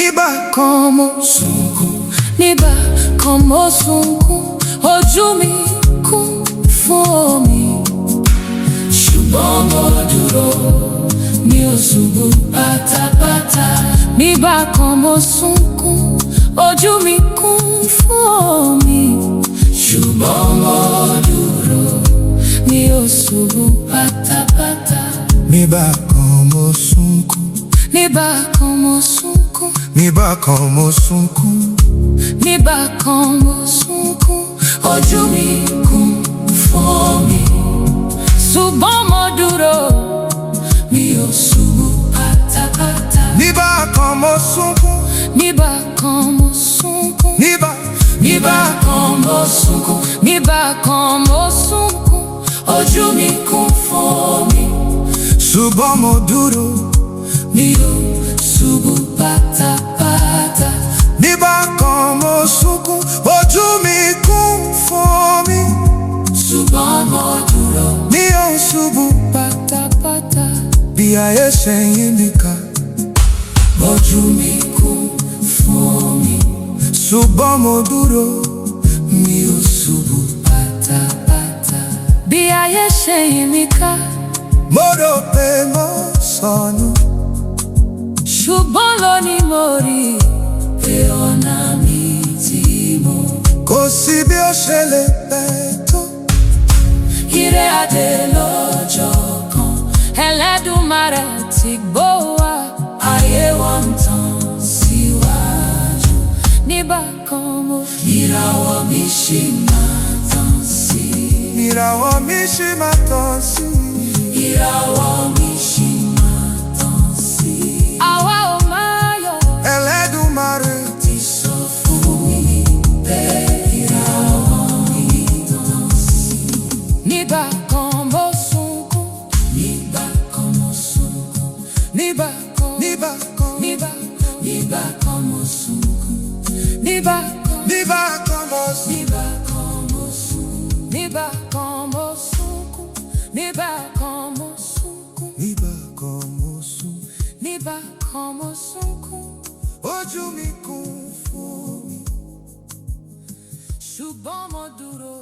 nígbà kan mo sunkún, nígbà kan mo sunkún, ojú mi kún fún omi. Ṣùgbọ́n mo dúró, mi ò ṣubú pátápátá. Nígbà kan mo sunkún, ojú mi kún fún omi. Ṣùgbọ́n mo dúró, mi ò ṣubú pátápátá. nígbà kan mo sunkún, Nígbà kan mo sunkún, nígbà kan mo sunkún, nígbà kan mo sunkún, ojú mi kún fún omi. Ṣùgbọ́n mo dúró, mi ò ṣubú pátápátá. nígbà kan mo sunkún, Nígbà kan mo sunkún, nígbà kan mo sunkún, nígbà kan mo sunkún, ojú mi kún fún omi. ṣùgbọ́n mo dúró. Mi ò ṣubú pátápátá. Nígbà kan mo sunkún, ojú mi kún fún omi. Ṣùgbọ́n mo dúró, Mi ò ṣubú pátápátá. bí ayé ṣe ń yí mi ká. Ojú mi kún fún omi. Ṣùgbọ́n mo dúró. Mi ò ṣubú pátápátá. Bí ayé ṣe yí mi ká, Mo rò pé mo sọnù. ṣùgbọ́n lónìí mo rí pé ọ̀nà mi ti mọ́. Kò sí bí ó ṣe lè pẹ́ tó. Ire adé lọ́jọ́ kan, Ẹlẹ́dùmarè ti gbọ́ wa, ayé wa ń tàn síwájú. Nígbà kan mo ìràwọ̀ mi ṣì máa tàn sí. Ìràwọ̀ mi ṣì máa tàn sí. Ìràwọ̀ mi ṣì máa tàn sí. Àwa ò máa yọ̀, Ẹlẹ́dùmarè ti sọ fún mi pé ìràwọ̀ mi tàn sí. Nígbà kan mo sunkún, nígbà kan mo sunkún, nígbà kan, nígbà kan, nígbà kan mo sunkún, nígbà kan, nígbà kan mo sunkún. nígbà kan mo sunkún, nígbà kan mo sunkún, nígbà kan mo sunkún, Nígbà kan mo sùn, nígbà kan mo sunkún, ojú mi kún fún omi. ṣùgbọ́n mo dúró.